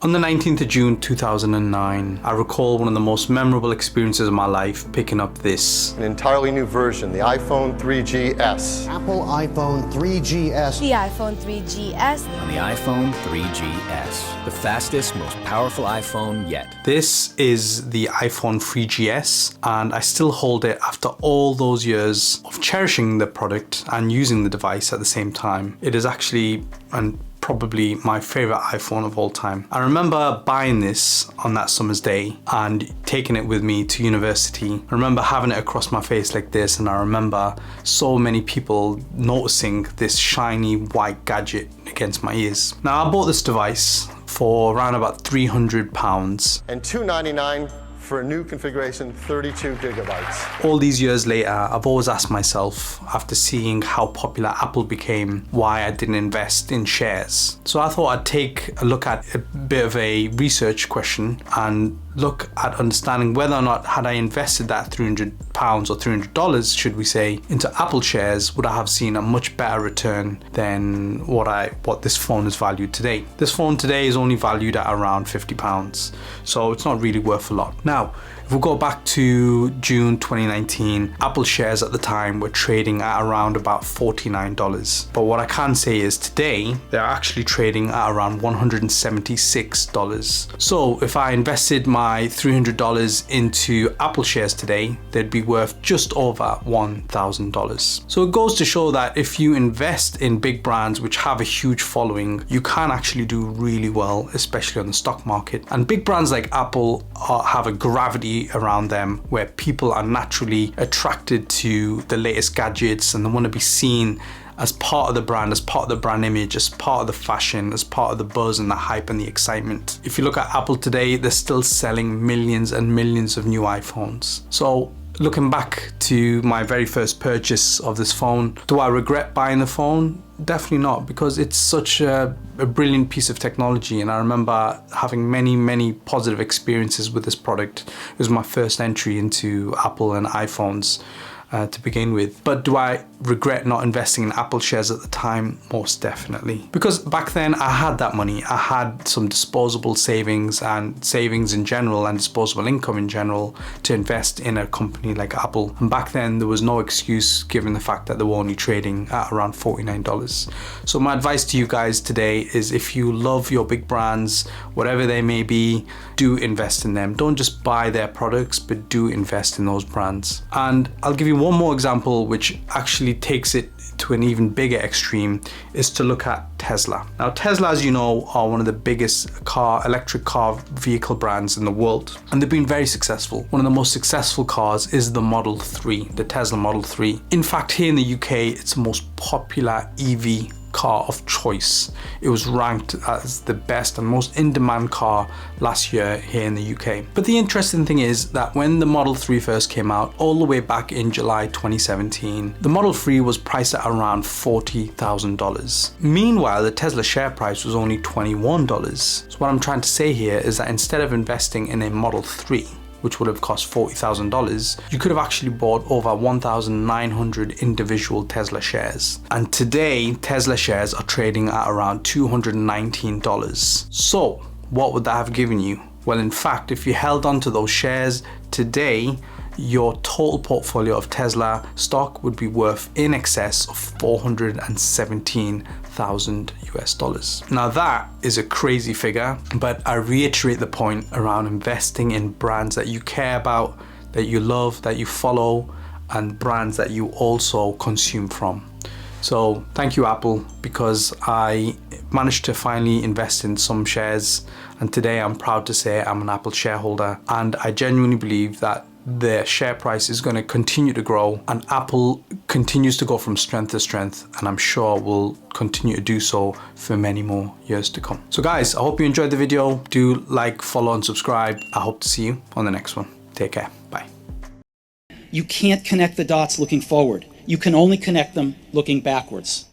On the 19th of June 2009, I recall one of the most memorable experiences of my life picking up this. An entirely new version, the iPhone 3GS. Apple iPhone 3GS. The iPhone 3GS. On the iPhone 3GS, the fastest, most powerful iPhone yet. This is the iPhone 3GS, and I still hold it after all those years of cherishing the product and using the device at the same time. It is actually probably my favorite iPhone of all time. I remember buying this on that summer's day and taking it with me to university. I remember having it across my face like this, and I remember so many people noticing this shiny white gadget against my ears. Now, I bought this device for around about £300 and $299 for a new configuration, 32 gigabytes. All these years later, I've always asked myself, after seeing how popular Apple became, why I didn't invest in shares. So I thought I'd take a look at a bit of a research question and look at understanding whether or not, had I invested that £300 or $300, should we say, into Apple shares, would I have seen a much better return than what this phone is valued today. This phone today is only valued at around £50, so it's not really worth a lot. Now, if we go back to June 2019, Apple shares at the time were trading at around about $49. But what I can say is today, they're actually trading at around $176. So if I invested my $300 into Apple shares today, they'd be worth just over $1,000. So it goes to show that if you invest in big brands which have a huge following, you can actually do really well, especially on the stock market. And big brands like Apple have a gravity around them where people are naturally attracted to the latest gadgets, and they want to be seen as part of the brand, as part of the brand image, as part of the fashion, as part of the buzz and the hype and the excitement. If you look at Apple today, they're still selling millions and millions of new iPhones. So looking back to my very first purchase of this phone, do I regret buying the phone? Definitely not, because it's such a brilliant piece of technology, and I remember having many positive experiences with this product. It was my first entry into Apple and iPhones to begin with. But do I regret not investing in Apple shares at the time? Most definitely. Because back then I had that money. I had some disposable savings and savings in general and disposable income in general to invest in a company like Apple. And back then there was no excuse given the fact that they were only trading at around $49. So my advice to you guys today is, if you love your big brands, whatever they may be, do invest in them. Don't just buy their products, but do invest in those brands. And I'll give you one more example which actually takes it to an even bigger extreme, is to look at Tesla. Now, Tesla, as you know, are one of the biggest electric car vehicle brands in the world, and they've been very successful. One of the most successful cars is the Model 3, the Tesla Model 3. In fact, here in the UK, it's the most popular EV car of choice. It was ranked as the best and most in-demand car last year here in the UK. But the interesting thing is that when the Model 3 first came out, all the way back in July 2017, the Model 3 was priced at around $40,000. Meanwhile, the Tesla share price was only $21. So what I'm trying to say here is that instead of investing in a Model 3, which would have cost $40,000, you could have actually bought over 1,900 individual Tesla shares. And today, Tesla shares are trading at around $219. So what would that have given you? Well, in fact, if you held on to those shares today, your total portfolio of Tesla stock would be worth in excess of $417,000 US. Now that is a crazy figure, but I reiterate the point around investing in brands that you care about, that you love, that you follow, and brands that you also consume from. So thank you, Apple, because I managed to finally invest in some shares, and today I'm proud to say I'm an Apple shareholder, and I genuinely believe that their share price is going to continue to grow, and Apple continues to go from strength to strength, and I'm sure will continue to do so for many more years to come. So guys, I hope you enjoyed the video. Do like, follow, and subscribe. I hope to see you on the next one. Take care. Bye. You can't connect the dots looking forward. You can only connect them looking backwards.